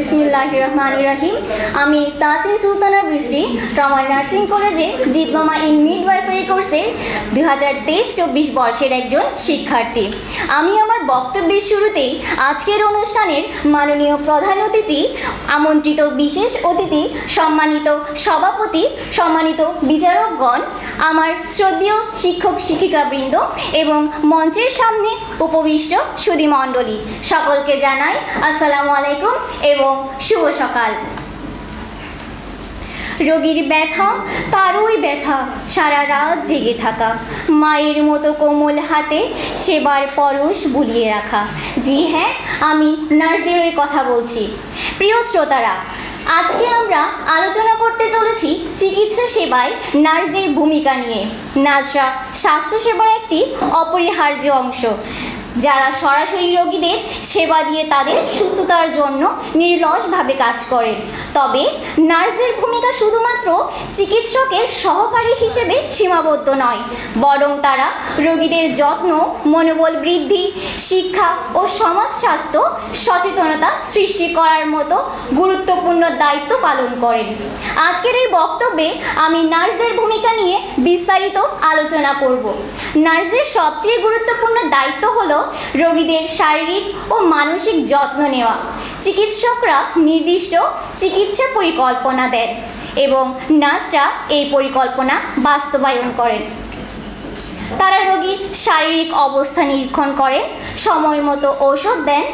बिस्मिल्लाहिर्रहमानिर्रहीम আমি তাসিন সুলতানা বৃষ্টি ট্রমা নার্সিং কলেজে ডিপ্লোমা ইন মিডওয়াইফারি কোর্সের 2023-24 বর্ষের একজন শিক্ষার্থী। আমি আমার বক্তব্যের শুরুতেই আজকের অনুষ্ঠানের মাননীয় প্রধান অতিথি, আমন্ত্রিত বিশেষ অতিথি, সম্মানিত সভাপতি, সম্মানিত বিচারকগণ, আমার শ্রদ্ধেয় শিক্ষক শিক্ষিকাবৃন্দ এবং মঞ্চের সামনে উপবিষ্ট সুধীমণ্ডলী সকলকে জানাই আসসালামু আলাইকুম এবং শুভ সকাল। রোগীর ব্যথা তারই ব্যথা, সারা রাত জেগে থাকা, মায়ের মতো কোমল হাতে সেবার পরশ বুলিয়ে রাখা। জি হ্যাঁ, আমি নার্সদেরই কথা বলছি। প্রিয় শ্রোতারা, আজকে আমরা আলোচনা করতে চলেছি চিকিৎসা সেবায় নার্সদের ভূমিকা নিয়ে। নার্সরা স্বাস্থ্যসেবার একটি অপরিহার্য অংশ, যারা সরাসরি রোগীদের সেবা দিয়ে তাদের সুস্থতার জন্য নির্লসভাবে কাজ করেন। তবে নার্সদের ভূমিকা শুধুমাত্র চিকিৎসকের সহকারী হিসেবে সীমাবদ্ধ নয়, বরং তারা রোগীদের যত্ন, মনোবল বৃদ্ধি, শিক্ষা ও সমাজ স্বাস্থ্য সচেতনতা সৃষ্টি করার মতো গুরুত্বপূর্ণ দায়িত্ব পালন করেন। আজকের এই বক্তব্যে আমি নার্সদের ভূমিকা নিয়ে বিস্তারিত আলোচনা করব। নার্সদের সবচেয়ে গুরুত্বপূর্ণ দায়িত্ব হলো রোগীদের শারীরিক ও মানসিক যত্ন নেওয়া। চিকিৎসকরা নির্দিষ্ট চিকিৎসা পরিকল্পনা দেন এবং নার্সরা এই পরিকল্পনা বাস্তবায়ন করেন। তারা রোগীর শারীরিক অবস্থা নিরীক্ষণ করেন, সময় মতো ঔষধ দেন,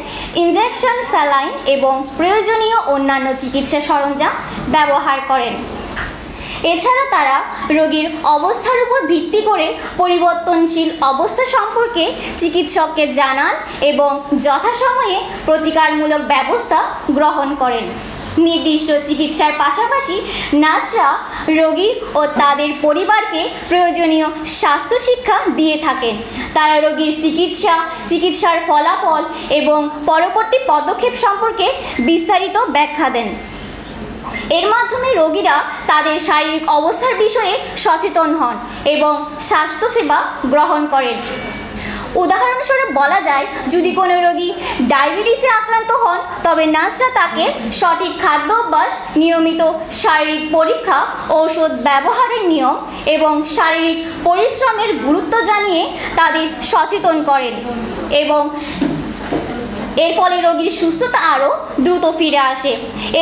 ইনজেকশন, স্যালাইন এবং প্রয়োজনীয় অন্যান্য চিকিৎসা সরঞ্জাম ব্যবহার করেন। এছাড়া তারা রোগীর অবস্থার উপর ভিত্তি করে পরিবর্তনশীল অবস্থা সম্পর্কে চিকিৎসককে জানান এবং যথাসময়ে প্রতিকারমূলক ব্যবস্থা গ্রহণ করেন। নির্দিষ্ট চিকিৎসার পাশাপাশি নার্সরা রোগী ও তাদের পরিবারকে প্রয়োজনীয় স্বাস্থ্য শিক্ষা দিয়ে থাকেন। তারা রোগীর চিকিৎসার ফলাফল এবং পরবর্তী পদক্ষেপ সম্পর্কে বিস্তারিত ব্যাখ্যা দেন। এর মাধ্যমে রোগীরা তাদের শারীরিক অবস্থার বিষয়ে সচেতন হন এবং স্বাস্থ্যসেবা গ্রহণ করেন। উদাহরণস্বরূপ বলা যায়, যদি কোনো রোগী ডায়াবেটিসে আক্রান্ত হন, তবে নার্সরা তাকে সঠিক খাদ্যাভ্যাস, নিয়মিত শারীরিক পরীক্ষা, ঔষধ ব্যবহারের নিয়ম এবং শারীরিক পরিশ্রমের গুরুত্ব জানিয়ে তাদের সচেতন করেন এবং এর ফলে রোগীর সুস্থতা আরও দ্রুত ফিরে আসে।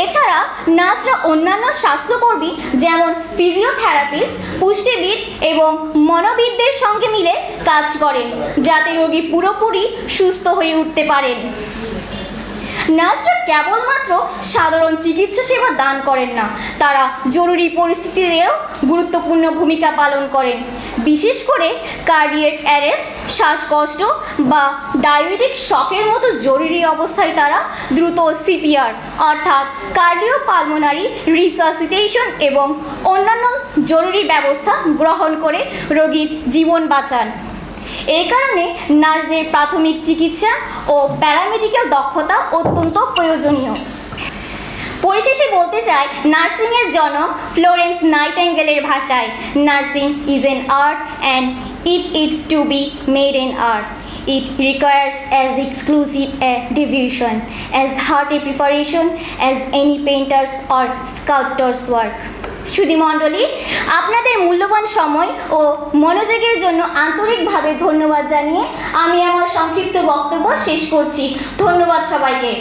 এছাড়া নার্সরা অন্যান্য স্বাস্থ্যকর্মী যেমন ফিজিওথেরাপিস্ট, পুষ্টিবিদ এবং মনোবিদদের সঙ্গে মিলে কাজ করেন, যাতে রোগী পুরোপুরি সুস্থ হয়ে উঠতে পারেন। নার্সরা কেবলমাত্র সাধারণ চিকিৎসা সেবা দান করেন না, তারা জরুরি পরিস্থিতিতেও গুরুত্বপূর্ণ ভূমিকা পালন করেন। বিশেষ করে কার্ডিয়াক অ্যারেস্ট, শ্বাসকষ্ট বা ডায়াবেটিক শকের মতো জরুরি অবস্থায় তারা দ্রুত সিপিআর অর্থাৎ কার্ডিওপালমোনারি রিসাসিটেশন এবং অন্যান্য জরুরি ব্যবস্থা গ্রহণ করে রোগীর জীবন বাঁচান। এই কারণে নার্সদের প্রাথমিক চিকিৎসা ও প্যারামেডিক্যাল দক্ষতা অত্যন্ত প্রয়োজনীয়। পরিশেষে বলতে চাই, নার্সিংয়ের জনক ফ্লোরেন্স নাইটিঙ্গেলের ভাষায়, nursing is an art and if it's to be made an art it requires as exclusive a devotion, as heart a preparation as any painter's or sculptor's work. সুধীমণ্ডলী, আপনাদের মূল্যবান সময় ও মনোযোগের জন্য আন্তরিকভাবে ধন্যবাদ জানিয়ে আমি আমার সংক্ষিপ্ত বক্তব্য শেষ করছি। ধন্যবাদ সবাইকে।